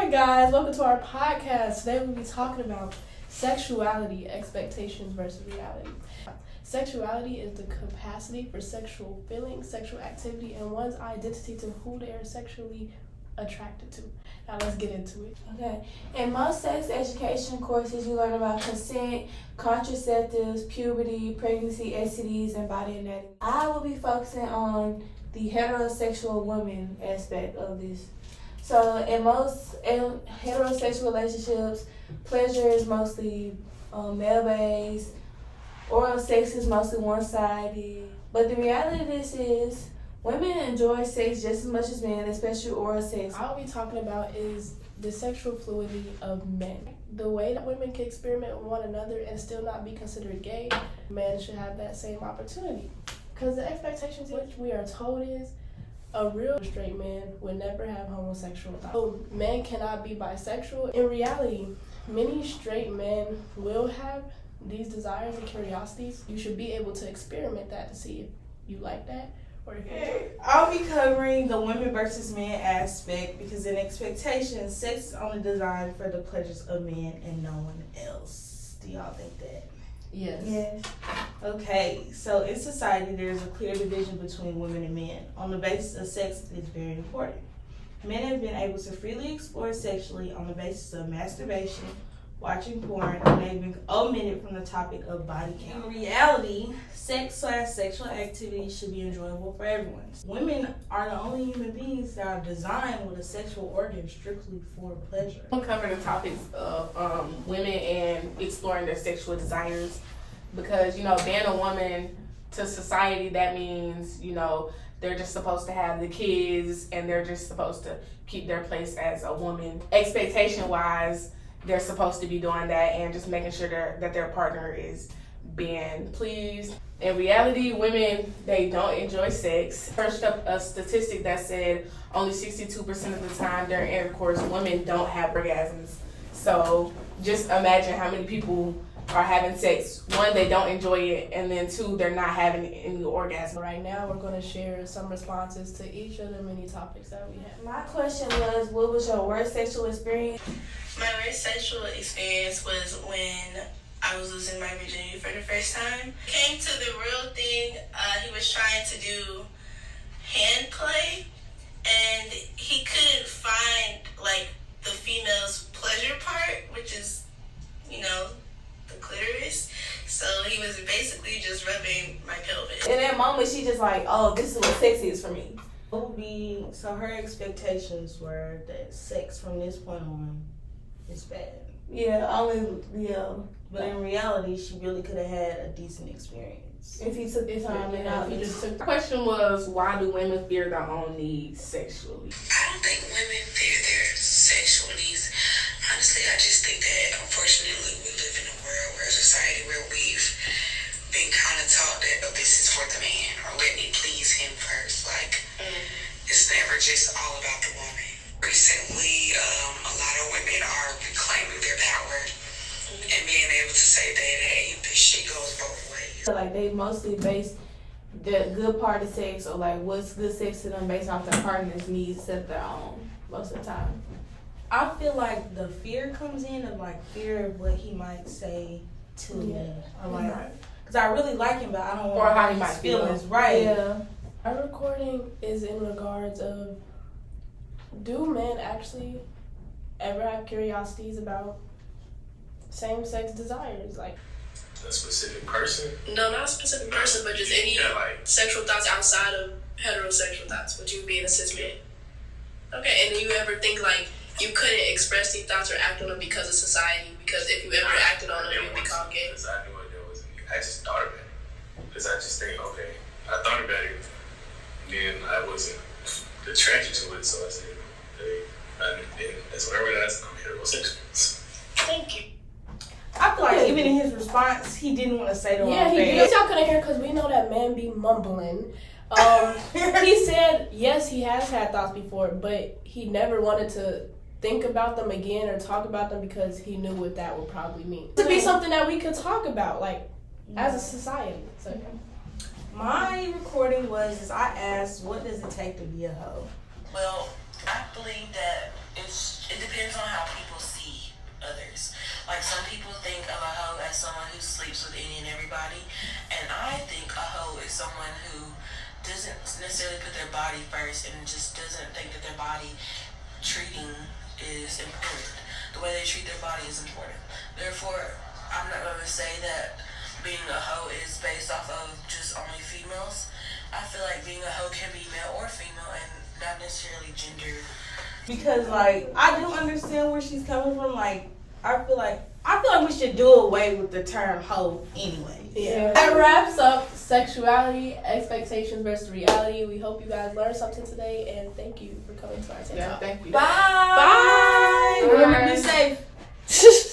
Hi guys, welcome to our podcast. Today we'll be talking about sexuality, expectations versus reality. Sexuality is the capacity for sexual feelings, sexual activity, and one's identity to who they are sexually attracted to. Now let's get into it. Okay. In most sex education courses, you learn about consent, contraceptives, puberty, pregnancy, STDs, and body anatomy. I will be focusing on the heterosexual woman aspect of this. So in most heterosexual relationships, pleasure is mostly male-based. Oral sex is mostly one-sided. But the reality of this is women enjoy sex just as much as men, especially oral sex. All we'll be talking about is the sexual fluidity of men. The way that women can experiment with one another and still not be considered gay, men should have that same opportunity. Because the expectations which we are told is a real straight man would never have homosexual thoughts. So men cannot be bisexual. In reality, many straight men will have these desires and curiosities. You should be able to experiment that to see if you like that or if you I'll be covering the women versus men aspect because in expectations, sex is only designed for the pleasures of men and no one else. Do y'all think that? Yes. Okay, so in society, there's a clear division between women and men. On the basis of sex is very important. Men have been able to freely explore sexually on the basis of masturbation, watching porn, and they've been omitted from the topic of body count. In reality, sex/sexual activity should be enjoyable for everyone. Women are the only human beings that are designed with a sexual organ strictly for pleasure. We'll cover the topics of women and exploring their sexual desires because, being a woman to society, that means, they're just supposed to have the kids and they're just supposed to keep their place as a woman. Expectation-wise, they're supposed to be doing that and just making sure that their partner is being pleased. In reality, women, they don't enjoy sex. Searched up a statistic that said only 62% of the time during intercourse, women don't have orgasms. So just imagine how many people are having sex. One, they don't enjoy it, and then two, they're not having any orgasm. Right now, we're going to share some responses to each of the many topics that we have. My question was, what was your worst sexual experience? My worst sexual experience was when I was losing my virginity for the first time. Came to the real thing, he was trying to do hand play, and he couldn't find, the female's pleasure part, which is, the clitoris. So he was basically just rubbing my pelvis. In that moment, she just like, oh, this is what sex is for me. So her expectations were that sex from this point on is bad. But in reality, she really could have had a decent experience. If he took the time and out. The question was, why do women fear their own needs sexually? I don't think women fear their sexual needs. Honestly, I just think that, unfortunately, we live in a world where a society where we've been kind of taught that, oh, this is for the man, or let me please him first. It's never just all about the woman. Recently, a lot of women are reclaiming their power and being able to say that, hey, this shit goes both ways. So they mostly base the good part of sex or what's good sex to them based off their partner's needs instead of their own most of the time. I feel like the fear comes in of fear of what he might say to me. Because I really like him, but I don't want how he his might feel. feelings. Right. Yeah. Our recording is in regards of, do men actually ever have curiosities about same-sex desires? A specific person? No, not a specific person, but just any sexual thoughts outside of heterosexual thoughts, with you being a cis man. Okay, and do you ever think you couldn't express these thoughts or act on them because of society? Because if you ever acted on them, you'd become gay. Because I knew what that was. I just thought about it. Because I just think, okay, I thought about it, then I wasn't attracted to it, so I said, hey, that's what I realized, I'm heterosexual. Thank you. I feel like even in his response, he didn't want to say the wrong he thing. did. Y'all couldn't hear because we know that man be mumbling. He said, yes, he has had thoughts before, but he never wanted to think about them again or talk about them because he knew what that would probably mean. To be something that we could talk about, as a society. So. My recording was, I asked, what does it take to be a hoe? Well, I believe that it depends on body first and just doesn't think that their body treating is important. The way they treat their body is important. Therefore, I'm not going to say that being a hoe is based off of just only females. I feel like being a hoe can be male or female and not necessarily gender. Because like I do understand where she's coming from. Like I feel like we should do away with the term hoe anyway. Yeah. That wraps up sexuality, expectations versus reality. We hope you guys learned something today, and thank you for coming to our TED Talk. Thank you. Bye. Bye. Remember to be safe.